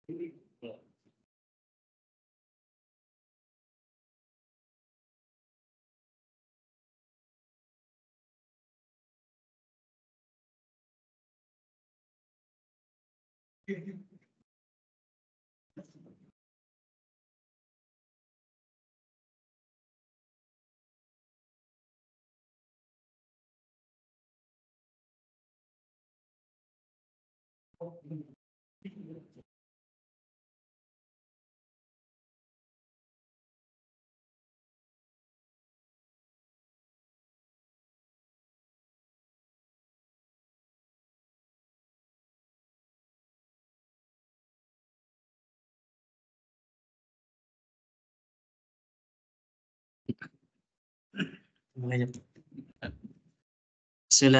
Bismillah,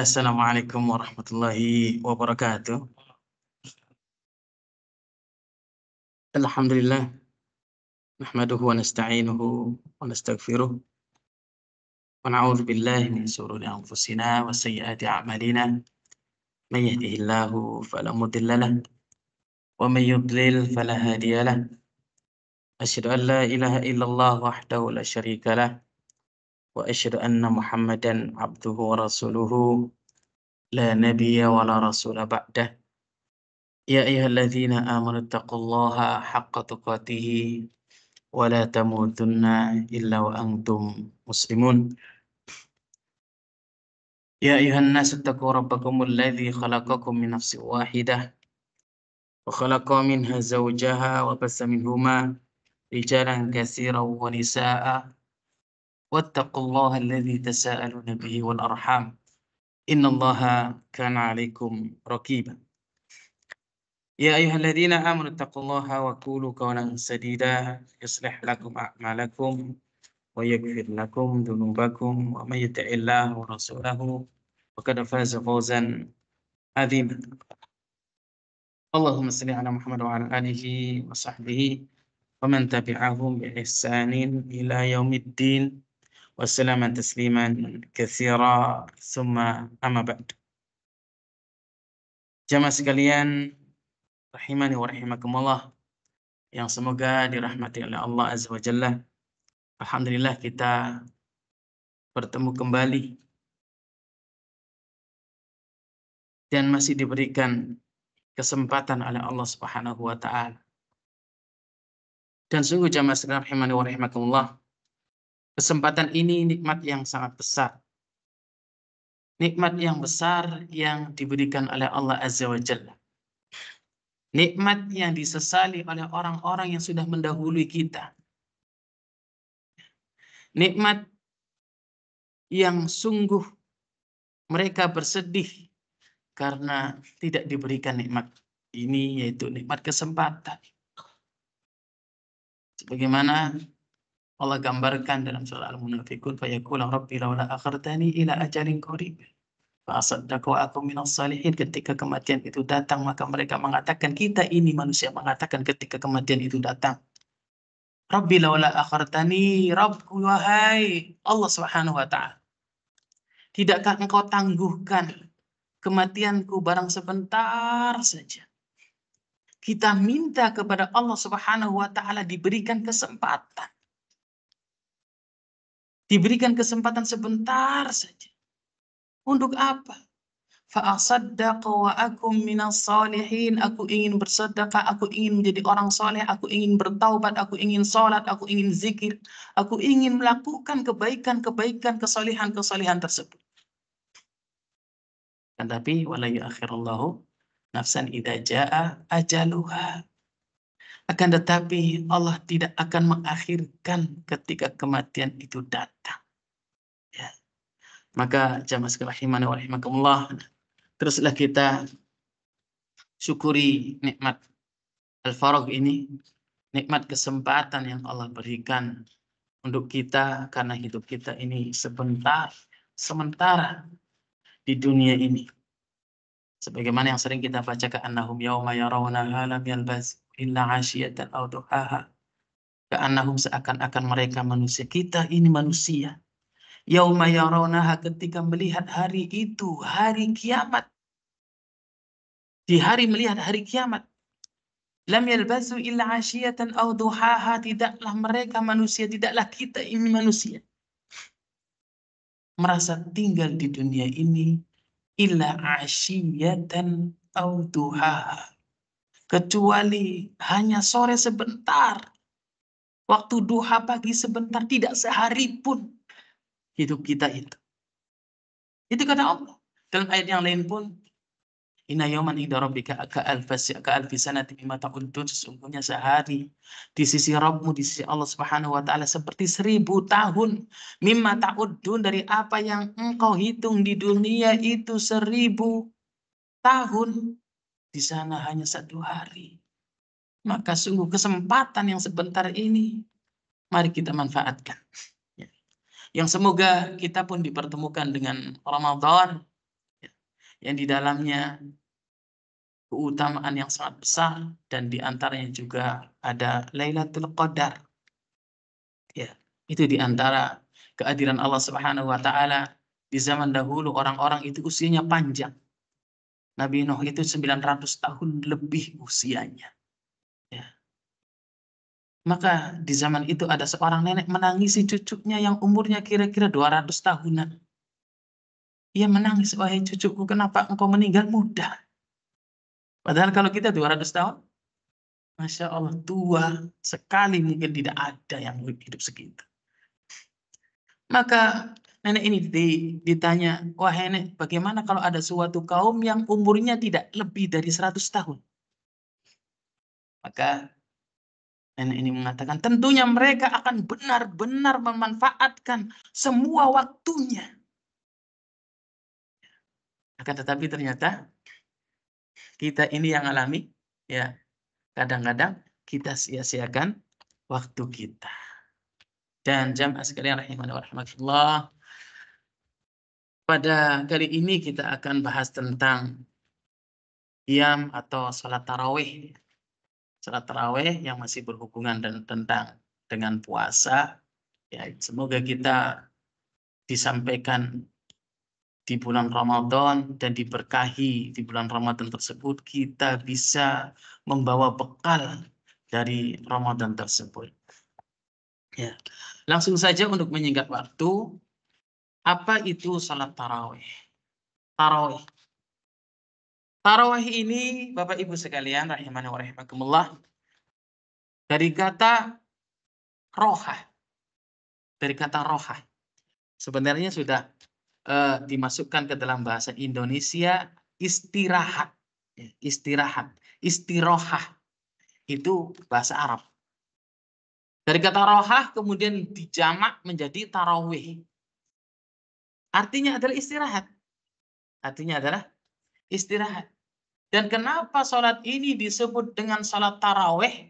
Assalamualaikum warahmatullahi wabarakatuh. Alhamdulillah, nahmaduhu wa nasta'inuhu wa nastaghfiruh wa na'udzu billahi min shururi anfusina wa sayyiati a'malina. Man yahdihillahu fala mudilla lahu wa man yudlil fala hadiya lahu. Asyhadu an la ilaha illallah wahdahu la syarika lah wa asyhadu anna Muhammadan abduhu wa rasuluhu la nabiyya wa la rasula ba'dah. Ya ayyuhalladzina amanu taqullaha haqqa tuqatih wa la tamutunna illa wa antum muslimun. Ya ayyuhan nasu taqu rabbakumul ladzi khalaqakum min nafsin wahidah wa khalaqa minha zawjaha wa bassa minhuma rijalan katsiran wa nisaa'a wattaqullaha alladzi tasaaluna bihi wal arham innallaha kana 'alaikum raqiba. Ya ayyuhalladzina amanu taqullaha wa qulu qawlan sadida yuslih lakum a'malakum wa yaghfir lakum dhunubakum wa may yuti'illaha wa rasulahu faqad faza fawzan 'aziman. Allahumma shalli ala Muhammad wa ala alihi wa sahbihi wa man tabi'ahum bi ihsanin ila yaumiddin wa sallama tasliman katsira tsumma amma ba'd. Jamaah sekalian rahimani wa rahimakumullah yang semoga dirahmati oleh Allah Azza wa Jalla. Alhamdulillah kita bertemu kembali dan masih diberikan kesempatan oleh Allah Subhanahu wa taala. Dan sungguh jamaah sekalian rahimani wa rahimakumullah, kesempatan ini nikmat yang sangat besar. Nikmat yang besar yang diberikan oleh Allah Azza wa Jalla. Nikmat yang disesali oleh orang-orang yang sudah mendahului kita. Nikmat yang sungguh mereka bersedih karena tidak diberikan nikmat ini, yaitu nikmat kesempatan. Sebagaimana Allah gambarkan dalam surah Al-Munafiqun, fayaqulu rabbi laula akhartani ila ajalin qarib fa asaddaqu wa akum minas salihin. Ketika kematian itu datang, maka mereka mengatakan, kita ini manusia mengatakan ketika kematian itu datang, rabbi laula akhartani, Rabbku wahai Allah Subhanahu wa taala, tidakkah engkau tangguhkan kematianku barang sebentar saja. Kita minta kepada Allah Subhanahu wa taala diberikan kesempatan. Diberikan kesempatan sebentar saja. Untuk apa? Fa'asaddaqa wa akum minas salihin. Aku ingin bersedekah, aku ingin menjadi orang soleh, aku ingin bertaubat, aku ingin sholat, aku ingin zikir, aku ingin melakukan kebaikan-kebaikan, kesalehan-kesalehan tersebut. Tetapi wala yu'akhirullahu nafsan idza jaa ajaluha. Akan tetapi Allah tidak akan mengakhirkan ketika kematian itu datang. Ya. Maka jamaah sekalian rahimani wa rahimakumullah, teruslah kita syukuri nikmat al-faragh ini, nikmat kesempatan yang Allah berikan untuk kita, karena hidup kita ini sementara di dunia ini. Sebagaimana yang sering kita baca, ka'annahum yawma yarawnaha lam yalbas illa 'ashiyatan aw duhaha. Ka'annahum, seakan-akan mereka manusia, kita ini manusia. Yauma yarawnaha, ketika melihat hari itu, hari kiamat. Di hari melihat hari kiamat. Lam yalbasu illa asyiyatan aw duhaha, tidaklah mereka manusia, tidaklah kita ini manusia merasa tinggal di dunia ini illa asyiyatan aw duhaha, kecuali hanya sore sebentar, waktu duha pagi sebentar, tidak sehari pun hidup kita itu. Itu kata Allah. Dalam ayat yang lain pun, inna yawman inda rabbika ka'alfi sanati mimma ta'uddun, sesungguhnya sehari di sisi Rabbmu, di sisi Allah Subhanahu wa taala seperti 1000 tahun. Mimma ta'uddun, dari apa yang engkau hitung di dunia itu 1000 tahun, di sana hanya 1 hari. Maka sungguh kesempatan yang sebentar ini mari kita manfaatkan. Ya. Yang semoga kita pun dipertemukan dengan Ramadan, ya, yang di dalamnya keutamaan yang sangat besar, dan di antaranya juga ada Lailatul Qadar. Ya, itu di antara kehadiran Allah Subhanahu wa taala. Di zaman dahulu orang-orang itu usianya panjang. Nabi Nuh itu 900 tahun lebih usianya. Ya. Maka di zaman itu ada seorang nenek menangisi cucunya yang umurnya kira-kira 200 tahunan. Ia menangis, wahai cucuku, kenapa engkau meninggal muda? Padahal kalau kita 200 tahun, Masya Allah, tua sekali, mungkin tidak ada yang hidup segitu. Maka nenek ini ditanya, wahai nenek, bagaimana kalau ada suatu kaum yang umurnya tidak lebih dari 100 tahun? Maka nenek ini mengatakan, tentunya mereka akan benar-benar memanfaatkan semua waktunya. Akan tetapi ternyata kita ini yang alami, ya, kadang-kadang kita sia-siakan waktu kita. Dan jamaah sekalian rahimani wa rahimakumullah, pada kali ini kita akan bahas tentang qiyam atau salat tarawih. Salat tarawih yang masih berhubungan dengan puasa. Ya, semoga kita disampaikan di bulan Ramadan dan diberkahi di bulan Ramadan tersebut, kita bisa membawa bekal dari Ramadan tersebut. Ya. Langsung saja untuk menyingkat waktu, apa itu salat tarawih? Tarawih. Tarawih ini, Bapak Ibu sekalian, rahimani wa rahimakumullah, dari kata rohah. Dari kata rohah. Sebenarnya sudah dimasukkan ke dalam bahasa Indonesia istirahat. Istirahat. Istirohah. Itu bahasa Arab. Dari kata rohah kemudian dijamak menjadi tarawih. Artinya adalah istirahat. Artinya adalah istirahat. Dan kenapa sholat ini disebut dengan sholat tarawih?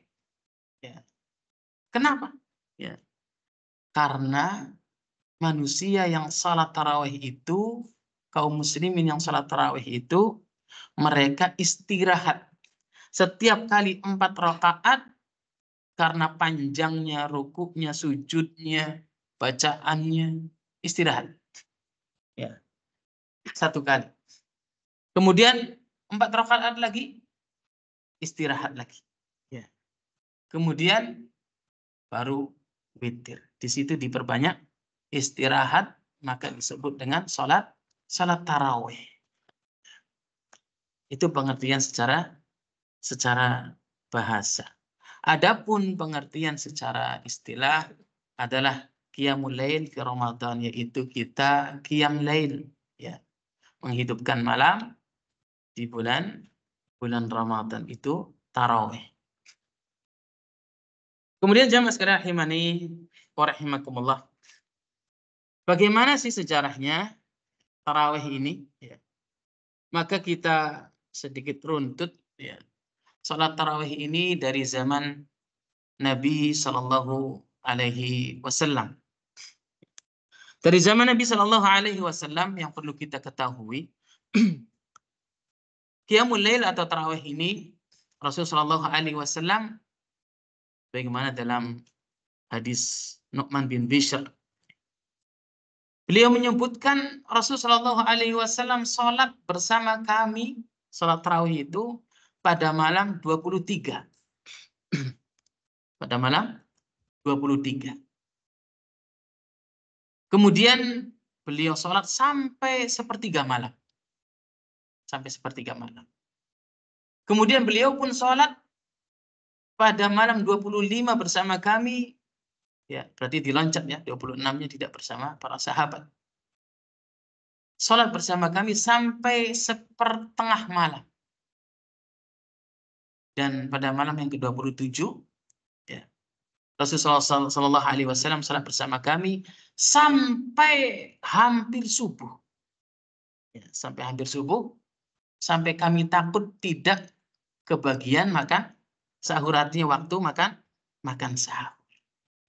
Ya. Kenapa? Ya. Karena manusia yang sholat tarawih itu, kaum muslimin yang sholat tarawih itu, mereka istirahat. Setiap kali 4 rakaat, karena panjangnya rukuknya, sujudnya, bacaannya, istirahat. Ya. 1 kali. Kemudian 4 rakaat lagi, istirahat lagi. Ya. Kemudian baru witir. Di situ diperbanyak istirahat, maka disebut dengan salat tarawih. Itu pengertian secara bahasa. Adapun pengertian secara istilah adalah qiyamul lail fi Ramadan, yaitu kita qiyam lail, ya, menghidupkan malam di bulan Ramadan, itu tarawih. Kemudian jamaah sekalian rahimani wa rahimakumullah, bagaimana sih sejarahnya tarawih ini? Ya. Maka kita sedikit runtut, ya. Salat tarawih ini dari zaman Nabi Shallallahu Alaihi Wasallam. Dari zaman Nabi Shallallahu Alaihi Wasallam yang perlu kita ketahui, qiyamul lail atau tarawih ini Rasulullah Shallallahu Alaihi Wasallam, bagaimana dalam hadis Nu'man bin Bishr, beliau menyebutkan Rasulullah Shallallahu Alaihi Wasallam sholat bersama kami, sholat tarawih itu pada malam 23. Pada malam 23. Kemudian beliau sholat sampai sepertiga malam. Sampai sepertiga malam. Kemudian beliau pun sholat pada malam 25 bersama kami. Ya, berarti diloncat ya, 26-nya tidak bersama para sahabat. Sholat bersama kami sampai sepertengah malam. Dan pada malam yang ke-27, ya, Rasulullah Shallallahu Alaihi Wasallam salat bersama kami sampai hampir subuh, ya, sampai hampir subuh, sampai kami takut tidak kebagian makan sahur, artinya waktu makan sahur.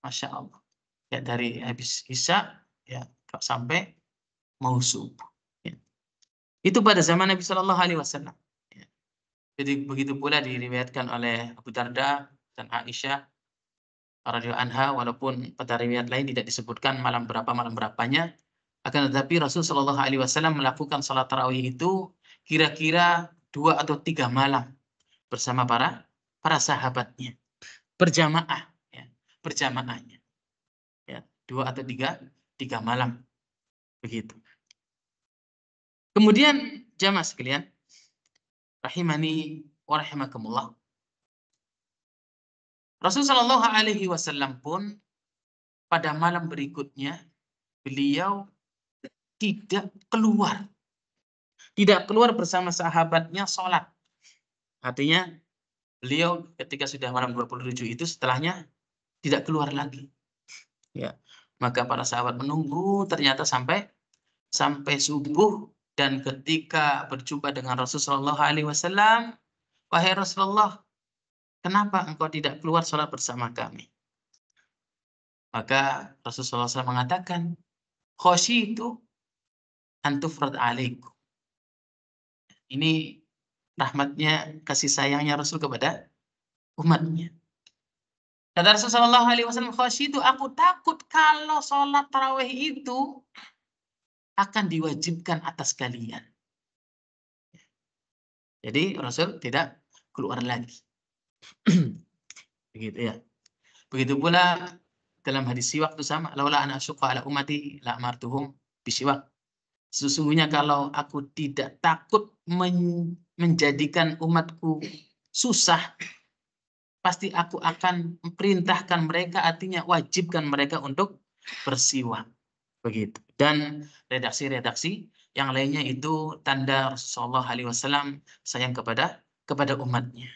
Masya Allah. Ya, dari habis isya ya sampai mau subuh. Ya. Itu pada zaman Nabi Shallallahu Alaihi Wasallam. Ya. Jadi begitu pula diriwayatkan oleh Abu Darda dan Aisyah radhiyallahu anha, walaupun pada riwayat lain tidak disebutkan malam berapanya, akan tetapi Rasul Shallallahu Alaihi Wasallam melakukan salat tarawih itu kira-kira 2 atau 3 malam bersama para sahabatnya, berjamaah, ya, berjamaahnya, ya, 2 atau 3 malam begitu. Kemudian jamaah sekalian, rahimani wa rahimakumullah, Rasul Shallallahu Alaihi Wasallam pun pada malam berikutnya beliau tidak keluar bersama sahabatnya sholat. Artinya beliau ketika sudah malam 27 itu setelahnya tidak keluar lagi. Ya, maka para sahabat menunggu ternyata sampai subuh, dan ketika berjumpa dengan Rasulullah SAW, wahai Rasulullah, kenapa engkau tidak keluar sholat bersama kami? Maka Rasulullah SAW mengatakan, khosyitu antufrad alaikum. Ini rahmatnya, kasih sayangnya Rasul kepada umatnya. Kata Rasulullah SAW, khosyitu, aku takut kalau sholat tarawih itu akan diwajibkan atas kalian. Jadi Rasul tidak keluar lagi. Begitu ya. Begitu pula dalam hadis siwak itu sama. Laula ana asyqa ala ummati la amartuhum bisiwak. Sesungguhnya kalau aku tidak takut menjadikan umatku susah, pasti aku akan perintahkan mereka, artinya wajibkan mereka untuk bersiwak. Begitu. Dan redaksi-redaksi yang lainnya itu tanda Rasulullah SAW sayang kepada umatnya.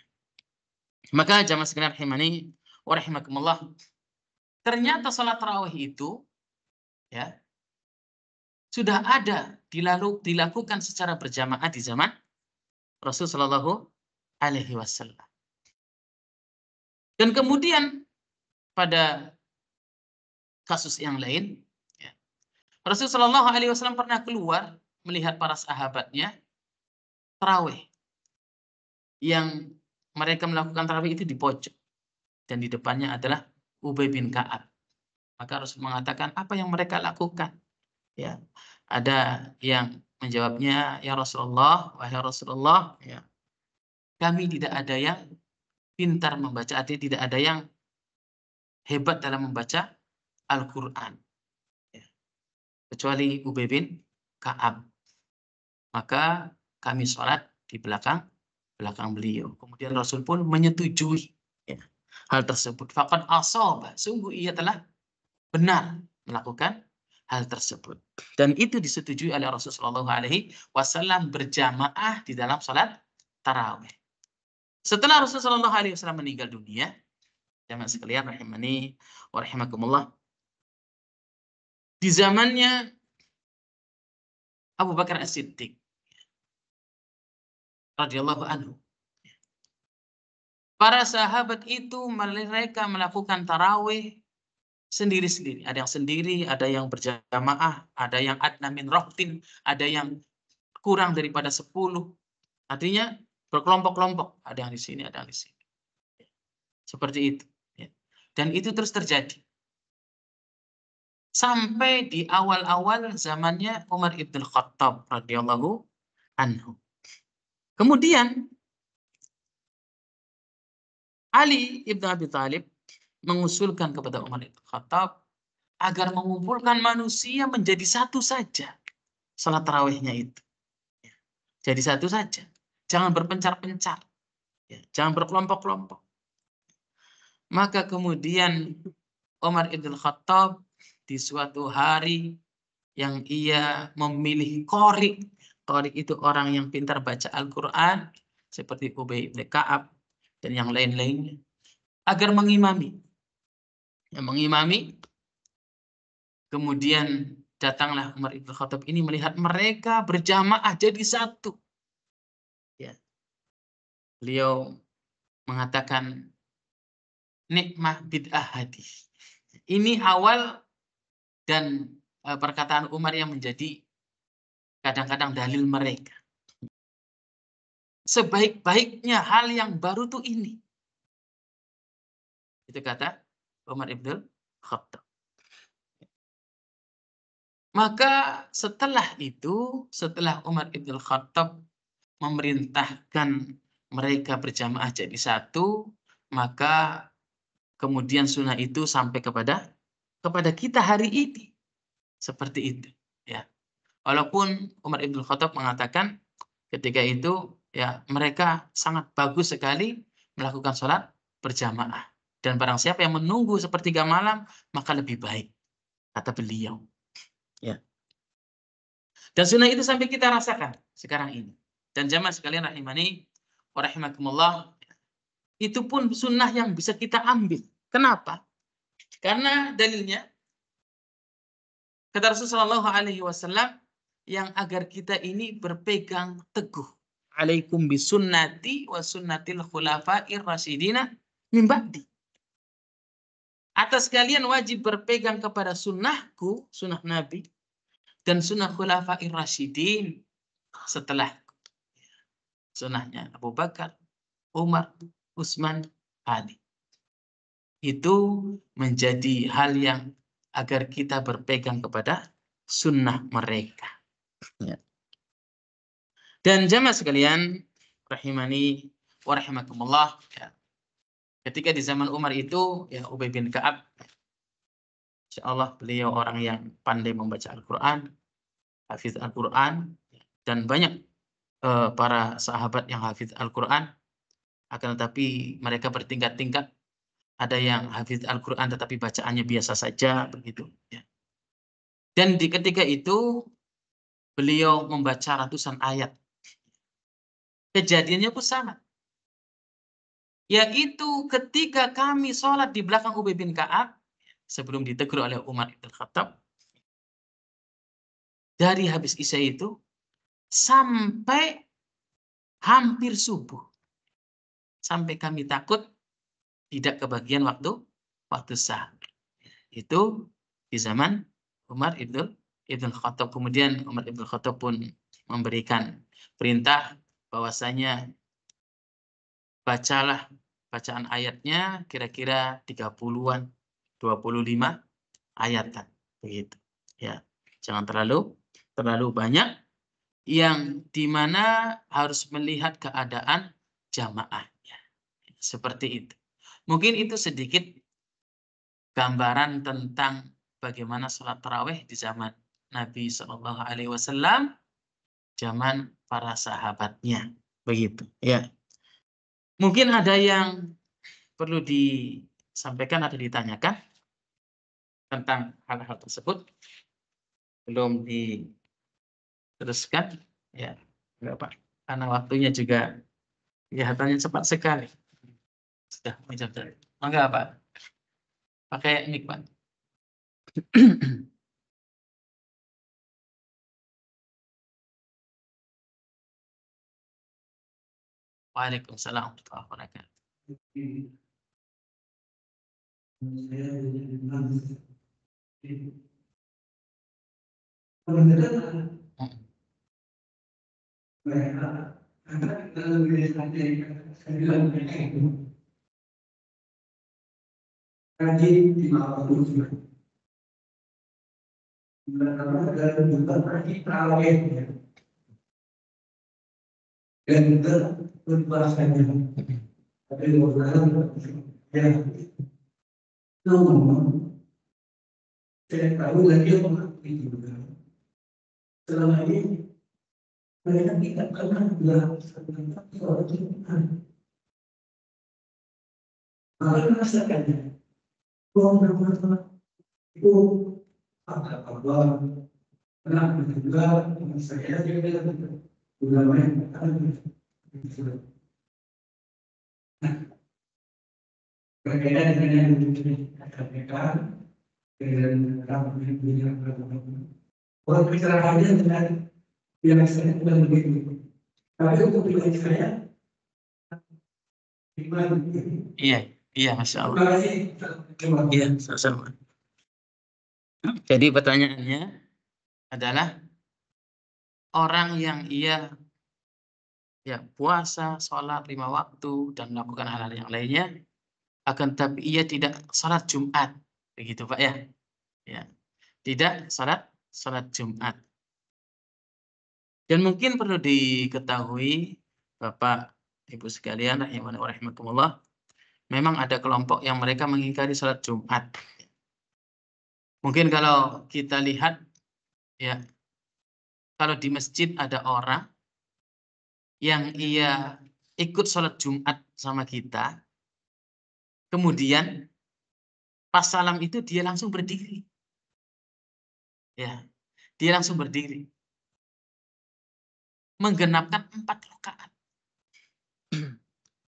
Maka jamaah sekalian rahimani wa rahimakumullah, ternyata salat tarawih itu ya sudah ada dilakukan secara berjamaah di zaman Rasul Shallallahu Alaihi Wasallam. Dan kemudian pada kasus yang lain, ya, Rasul Shallallahu Alaihi Wasallam pernah keluar melihat para sahabatnya tarawih, yang mereka melakukan tarawih itu di pojok dan di depannya adalah Ubay bin Ka'ab. Maka Rasul mengatakan, apa yang mereka lakukan? Ya, ada yang menjawabnya, ya Rasulullah, wahai Rasulullah, ya, kami tidak ada yang pintar membaca, artinya tidak ada yang hebat dalam membaca Al-Quran, ya, kecuali Ubay bin Ka'ab. Maka kami sholat di belakang beliau. Kemudian Rasul pun menyetujui, ya, hal tersebut. Faqad ashaba, sungguh ia telah benar melakukan hal tersebut. Dan itu disetujui oleh Rasulullah SAW berjamaah di dalam salat tarawih. Setelah Rasulullah SAW meninggal dunia, jamaah sekalian rahimani wa rahimakumullah, di zamannya Abu Bakar As-Siddiq radhiyallahu anhu, para sahabat itu mereka melakukan tarawih sendiri-sendiri. Ada yang sendiri, ada yang berjamaah, ada yang adna min rohtin, ada yang kurang daripada 10. Artinya berkelompok-kelompok. Ada yang di sini, ada yang di sini. Seperti itu. Dan itu terus terjadi. Sampai di awal-awal zamannya Umar ibn Khattab radhiyallahu anhu. Kemudian Ali ibn Abi Thalib mengusulkan kepada Umar ibn Khattab agar mengumpulkan manusia menjadi satu saja salat tarawihnya itu. Jadi satu saja. Jangan berpencar-pencar. Jangan berkelompok-kelompok. Maka kemudian Umar ibn Khattab di suatu hari yang ia memilih qori. Qori itu orang yang pintar baca Al-Quran seperti Ubay bin Ka'ab dan yang lain-lainnya agar mengimami. Yang mengimami, kemudian datanglah Umar ibn Khattab ini melihat mereka berjamaah jadi satu. Ya. Beliau mengatakan nikmah bid'ah hadis. Ini awal dan perkataan Umar yang menjadi kadang-kadang dalil mereka. Sebaik-baiknya hal yang baru tuh ini. Itu kata Umar ibn Khattab. Maka setelah itu, setelah Umar ibn Khattab memerintahkan mereka berjamaah jadi satu, maka kemudian sunnah itu sampai kepada kita hari ini. Seperti itu. Ya. Walaupun Umar ibn Khattab mengatakan ketika itu ya mereka sangat bagus sekali melakukan sholat berjamaah. Dan barang siapa yang menunggu sepertiga malam, maka lebih baik. Kata beliau. Ya. Dan sunnah itu sampai kita rasakan sekarang ini. Dan jamaah sekalian rahimani wa rahimakumullah, itu pun sunnah yang bisa kita ambil. Kenapa? Karena dalilnya kata Rasulullah SAW yang agar kita ini berpegang teguh. Alaikum bisunnati wa sunnatil khulafa'ir rasyidina min ba'di. Atas kalian wajib berpegang kepada sunnahku, sunnah Nabi, dan sunnah khulafa'ir rasyidin setelah sunnahnya Abu Bakar, Umar, Utsman, Ali. Itu menjadi hal yang agar kita berpegang kepada sunnah mereka. Ya. Dan jamaah sekalian, rahimani wa rahimakumullah, ya. Ketika di zaman Umar itu, ya Ubay bin Ka'ab, insya Allah beliau orang yang pandai membaca Al-Quran, hafiz Al-Quran, dan banyak para sahabat yang hafiz Al-Quran, akan tetapi mereka bertingkat-tingkat. Ada yang hafiz Al-Quran tetapi bacaannya biasa saja, begitu. Ya. Dan di ketika itu, beliau membaca ratusan ayat. Kejadiannya pun sama. Yaitu ketika kami sholat di belakang Ubay bin Ka'ab, sebelum ditegur oleh Umar ibn Khattab, dari habis Isya itu, sampai hampir subuh. Sampai kami takut tidak kebagian waktu sahur. Itu di zaman Umar ibn Khattab. Kemudian Umar ibn Khattab pun memberikan perintah bahwasanya bacalah bacaan ayatnya kira-kira 30-an, 25 ayatan begitu. Ya, jangan terlalu banyak yang dimana harus melihat keadaan jamaahnya. Seperti itu. Mungkin itu sedikit gambaran tentang bagaimana sholat tarawih di zaman Nabi Shallallahu Alaihi Wasallam, zaman para sahabatnya, begitu. Ya, mungkin ada yang perlu disampaikan atau ditanyakan tentang hal-hal tersebut, belum diteruskan, ya, enggak Pak, karena waktunya juga kelihatannya cepat sekali. Sudah menjawab. Enggak Pak, pakai mic Pak. Waalaikumsalam warahmatullahi wabarakatuh. Tapi orang ya, namun saya tahu lagi mengakui juga. Selama ini mereka tidak pernah bilang tentang soal Tuhan. Malah merasakannya. Orang itu apa pernah juga saya juga ulama yang berbeda dengan yang mereka dengan yang orang pencerahannya dengan yang saya bilang begitu. Tapi untuk pribadi saya, Iya, Masya Allah. Iya, sama-sama. Jadi pertanyaannya adalah orang yang ia ya puasa, sholat 5 waktu dan melakukan hal-hal yang lainnya, akan tapi ia tidak sholat Jumat, begitu Pak ya? Ya, tidak sholat Jumat. Dan mungkin perlu diketahui Bapak Ibu sekalian, rahimani wa rahimakumullah, memang ada kelompok yang mereka mengingkari sholat Jumat. Mungkin kalau kita lihat ya, kalau di masjid ada orang yang ia ikut sholat Jumat sama kita, kemudian pas salam itu dia langsung berdiri. Ya, dia langsung berdiri. Menggenapkan 4 rakaat.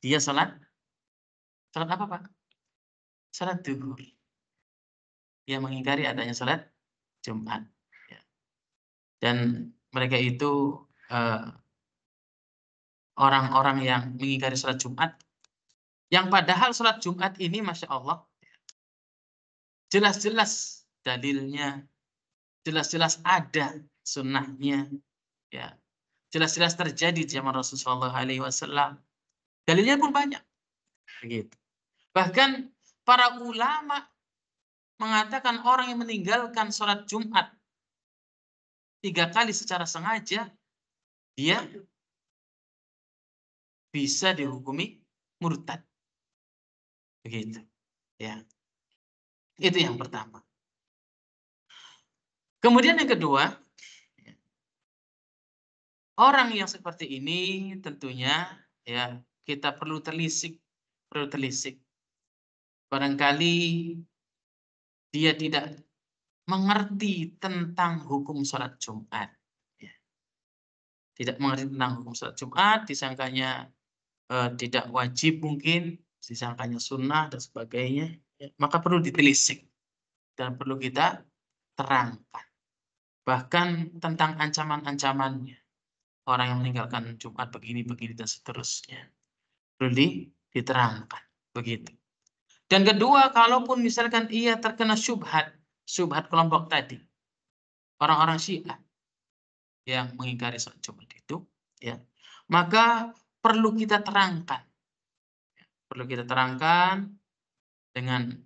Dia sholat apa Pak? Sholat duhur. Dia mengingkari adanya sholat Jumat. Ya. Dan mereka itu orang-orang yang mengingkari sholat Jumat, yang padahal sholat Jumat ini Masya Allah, jelas-jelas dalilnya, jelas-jelas ada sunnahnya, ya, jelas-jelas terjadi di zaman Rasulullah SAW. Dalilnya pun banyak, begitu. Bahkan para ulama mengatakan orang yang meninggalkan sholat Jumat 3 kali secara sengaja, dia bisa dihukumi murtad, begitu. Ya, itu yang pertama. Kemudian yang kedua, orang yang seperti ini tentunya ya kita perlu telisik. Barangkali dia tidak mengerti tentang hukum sholat Jumat. Ya. Tidak mengerti tentang hukum sholat Jumat, disangkanya tidak wajib mungkin, disangkanya sunnah dan sebagainya. Ya. Maka perlu ditelisik dan perlu kita terangkan. Bahkan tentang ancaman-ancamannya. Orang yang meninggalkan Jumat begini dan seterusnya. Perlu diterangkan. Begitu. Dan kedua, kalaupun misalkan ia terkena syubhat kelompok tadi, orang-orang Syiah yang mengingkari sholat Jumat itu, ya, maka perlu kita terangkan. Perlu kita terangkan dengan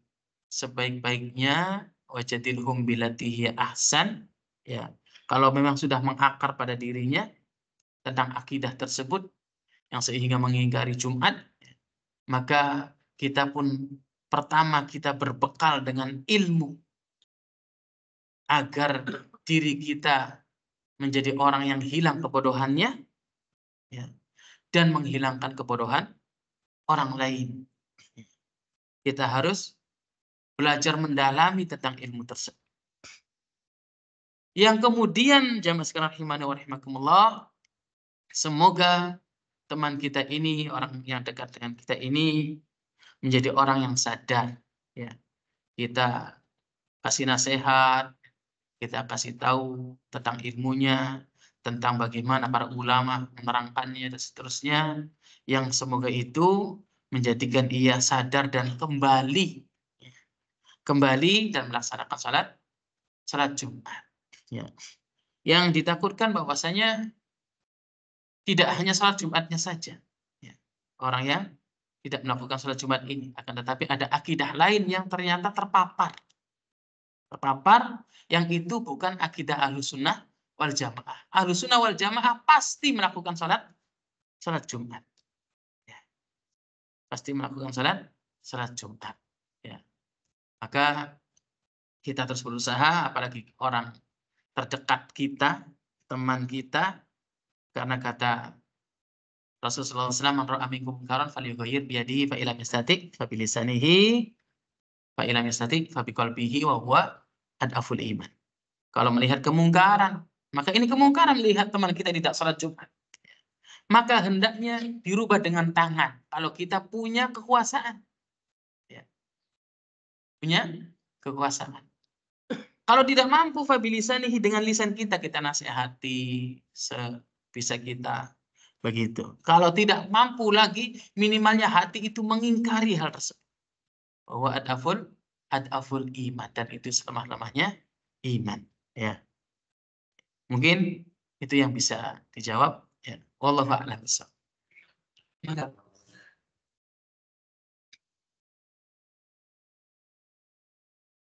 sebaik-baiknya, wajadilhum billati ahsan, ya. Kalau memang sudah mengakar pada dirinya tentang akidah tersebut yang sehingga mengingkari Jumat, maka kita pun pertama kita berbekal dengan ilmu agar diri kita menjadi orang yang hilang kebodohannya, ya, dan menghilangkan kebodohan orang lain. Kita harus belajar mendalami tentang ilmu tersebut. Yang kemudian jamaah sekalian rahimani wa rahimakumullah, semoga teman kita ini, orang yang dekat dengan kita ini menjadi orang yang sadar, ya. Kita kasih nasihat, kita kasih tahu tentang ilmunya, tentang bagaimana para ulama menerangkannya dan seterusnya, yang semoga itu menjadikan ia sadar dan kembali dan melaksanakan salat Jumat. Ya. Yang ditakutkan bahwasanya tidak hanya salat Jumatnya saja. Ya. Orang yang tidak melakukan salat Jumat ini, akan tetapi ada akidah lain yang ternyata terpapar yang itu bukan akidah Ahlussunnah wal Jamaah. Ahlussunnah wal Jamaah pasti melakukan salat Jumat. Ya. pasti melakukan salat Jumat. Ya. Maka kita terus berusaha, apalagi orang terdekat kita, teman kita, karena kata Rasulullah SAW, "Man ra'a minkum munkaran falyughayyir biyadihi fa illam yastati' fa bilisanihi fa illam yastati' fa biqalbihi wa huwa ad'aful iman." Kalau melihat kemungkaran, maka ini kemungkaran melihat teman kita tidak salat Jumat. Maka hendaknya dirubah dengan tangan. Kalau kita punya kekuasaan. Ya. Punya kekuasaan. Kalau tidak mampu fabilisanihi, dengan lisan kita nasihati sebisa kita. Begitu. Kalau tidak mampu lagi, minimalnya hati itu mengingkari hal tersebut. Bahwa ad'aful iman, dan itu selemah-lemahnya iman. Ya. Mungkin itu yang bisa dijawab. Ya. Wallahu a'lam bishawab.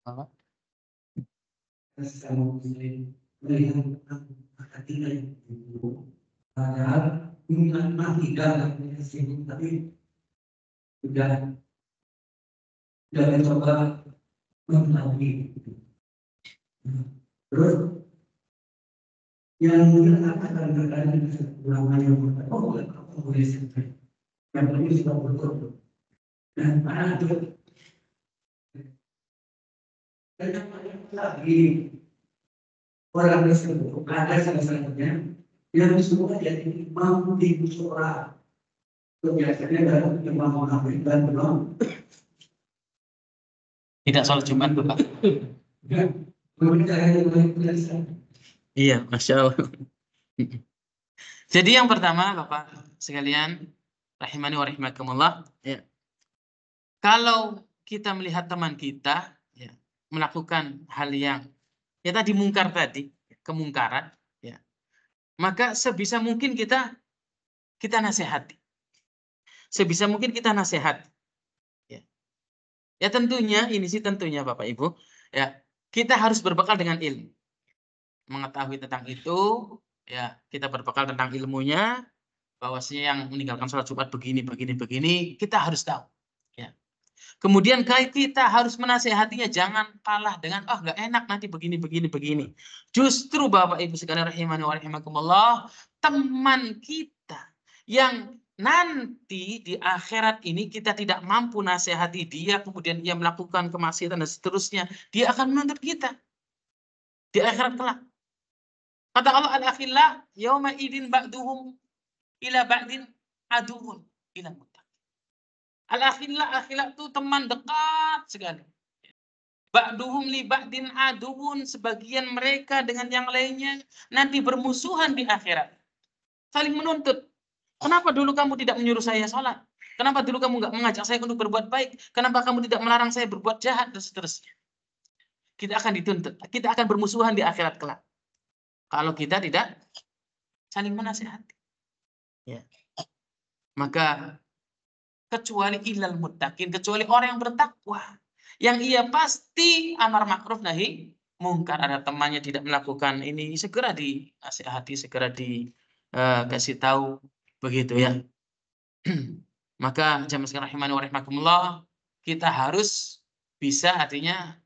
Apa? Melihat hatinya itu, padahal iman mati dalam sini, tapi sudah mencoba melalui. Terus yang mengatakan berkali ulama yang berkata, boleh sampai yang ini sudah betul, dan ada lagi orang tersebut ada salah satunya yang semua jadi mampu dimusola. Biasanya dalam imam Muhammad dan belum Tidak sholat Jumat, Bapak. Iya, Masya Allah. Jadi yang pertama, Bapak sekalian, rahimani wa rahimakumullah, ya. Kalau kita melihat teman kita ya, melakukan hal yang ya tadi mungkar tadi, kemungkaran, ya, maka sebisa mungkin kita nasihati. Sebisa mungkin kita nasihati. Ya. Ya tentunya, ini sih tentunya Bapak Ibu, ya kita harus berbekal dengan ilmu. Mengetahui tentang itu, ya kita berbekal tentang ilmunya, bahwasanya yang meninggalkan sholat Jumat begini, kita harus tahu. Ya. Kemudian kita harus menasehatinya, jangan kalah dengan nggak enak nanti begini. Justru Bapak Ibu sekalian rahimani wa rahimakumullah, teman kita yang nanti di akhirat ini kita tidak mampu nasihati dia, kemudian ia melakukan kemaksiatan dan seterusnya, dia akan menuntut kita di akhirat kelak. Kata Allah, al-akhillah yauma idin ba'duhum ila ba'din aduun ila muttaqin. Al-akhillah itu teman dekat sekali. Ba'duhum li ba'din aduun, sebagian mereka dengan yang lainnya nanti bermusuhan di akhirat. Saling menuntut. Kenapa dulu kamu tidak menyuruh saya sholat? Kenapa dulu kamu nggak mengajak saya untuk berbuat baik? Kenapa kamu tidak melarang saya berbuat jahat? Dan seterusnya. Kita akan dituntut. Kita akan bermusuhan di akhirat kelak. Kalau kita tidak saling menasihati. Ya. Maka kecuali ilal muttaqin, kecuali orang yang bertakwa. Yang ia pasti amar ma'ruf nahi mungkar. Ada temannya tidak melakukan ini, segera dinasihati, segera dikasih tahu. Begitu ya. Maka jamaah sekalian rahimani wa rahimakumullah, kita harus bisa artinya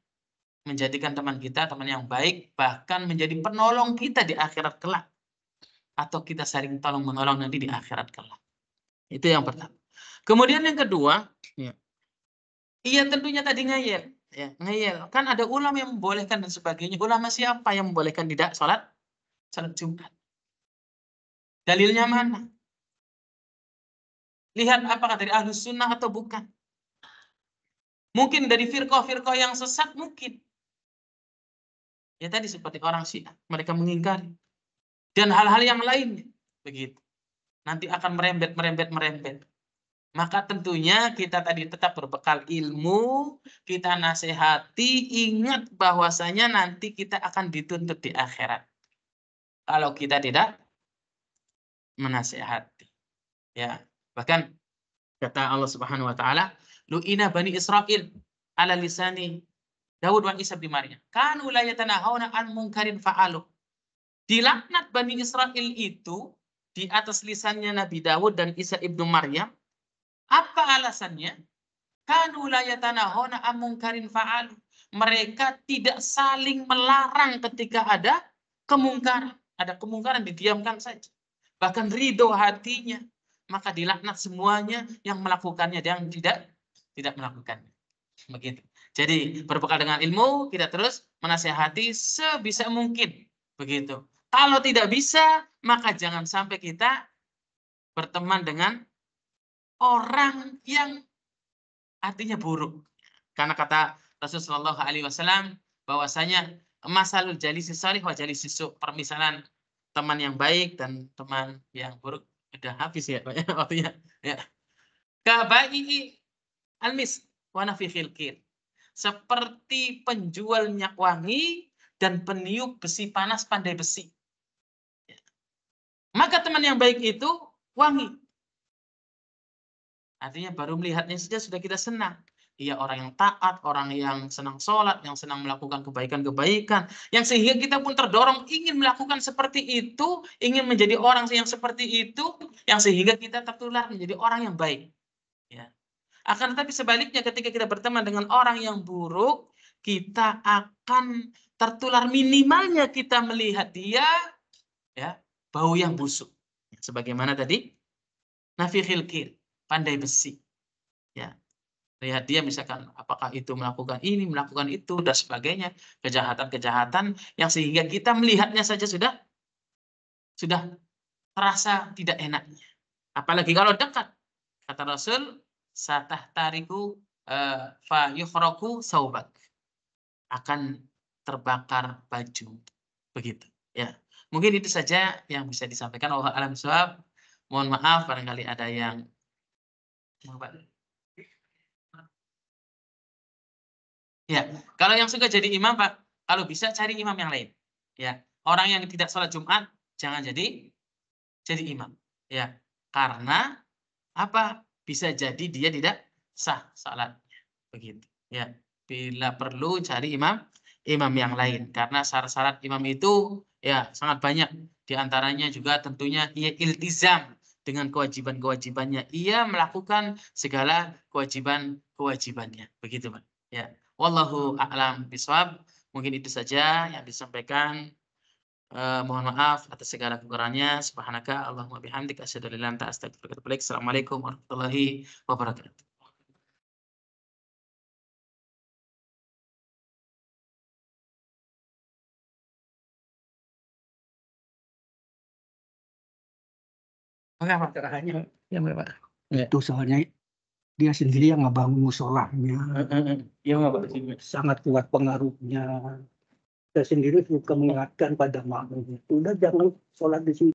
menjadikan teman kita teman yang baik, bahkan menjadi penolong kita di akhirat kelak, atau kita saling tolong menolong nanti di akhirat kelak. Itu yang pertama. Kemudian yang kedua, ya, iya tentunya tadi ngeyel, ya, ngeyel. Kan ada ulama yang membolehkan dan sebagainya. Ulama siapa yang membolehkan tidak sholat Jumat? Dalilnya mana? Lihat apakah dari ahlus sunnah atau bukan. Mungkin dari firqah-firqah yang sesat, mungkin. Ya tadi seperti orang Syiah, mereka mengingkari. Dan hal-hal yang lainnya. Begitu. Nanti akan merembet. Maka tentunya kita tadi tetap berbekal ilmu, kita nasihati, ingat bahwasanya nanti kita akan dituntut di akhirat. Kalau kita tidak menasihati. Ya, bahkan kata Allah Subhanahu wa taala, lu'ina bani Israil ala lisani Daud wa Isa bin Maryam. Kanu la yatanahawna an munkarin fa'alu. Dilaknat Bani Israel itu di atas lisannya Nabi Daud dan Isa ibnu Maryam Apa alasannya? Kanu la yatanahuna an munkarin fa'alu. Mereka tidak saling melarang ketika ada kemungkaran. Ada kemungkaran didiamkan saja. Bahkan ridho hatinya. Maka dilaknat semuanya yang melakukannya dan tidak melakukannya. Begitu. Jadi berbekal dengan ilmu kita terus menasihati sebisa mungkin. Begitu. Kalau tidak bisa, maka jangan sampai kita berteman dengan orang yang artinya buruk. Karena kata Rasulullah SAW bahwasanya masalul jalisi salih wa jalisi su, permisalan teman yang baik dan teman yang buruk. Udah habis ya Pak ya waktunya. Ya. Kabai'i almis wa nafikhil kir. Seperti penjual minyak wangi dan peniup besi panas pandai besi. Maka teman yang baik itu wangi. Artinya baru melihatnya saja sudah kita senang. Ia orang yang taat, orang yang senang sholat, yang senang melakukan kebaikan-kebaikan, yang sehingga kita pun terdorong ingin melakukan seperti itu, ingin menjadi orang yang seperti itu, yang sehingga kita tertular menjadi orang yang baik. Ya. Akan tetapi sebaliknya ketika kita berteman dengan orang yang buruk, kita akan tertular, minimalnya kita melihat dia ya bau yang busuk. Sebagaimana tadi nafikhil kir, pandai besi. Ya. Lihat dia misalkan apakah itu melakukan ini, melakukan itu dan sebagainya, kejahatan-kejahatan yang sehingga kita melihatnya saja sudah terasa tidak enaknya. Apalagi kalau dekat. Kata Rasul, satahtariku fa yukhraku saubak. Akan terbakar baju. Begitu, ya. Mungkin itu saja yang bisa disampaikan. Wallahu a'lam bishawab. Mohon maaf barangkali ada yang ya, kalau yang suka jadi imam, Pak, kalau bisa cari imam yang lain. Ya, orang yang tidak sholat Jumat jangan jadi imam. Ya, karena apa? Bisa jadi dia tidak sah salatnya. Begitu. Ya, bila perlu cari imam yang lain karena syarat-syarat imam itu ya sangat banyak. Di antaranya juga tentunya ia iltizam dengan kewajiban-kewajibannya. Ia melakukan segala kewajiban-kewajibannya. Begitu, Pak. Ya. Wallahu a'lam bishawab. Mungkin itu saja yang disampaikan. Mohon maaf atas segala kekurangannya. Subhanaka Allahumma bihamdika asyhadu an la ilaha illa anta astaghfiruka wa atubu ilaik. Assalamualaikum warahmatullahi wabarakatuh. Enggak, Pak. Hanya Ya, Pak. itu soalnya dia sendiri yang ngebangun musolahnya. Ya, Pak. Sangat kuat pengaruhnya. Saya sendiri suka mengingatkan pada makmum, udah jangan sholat di sini.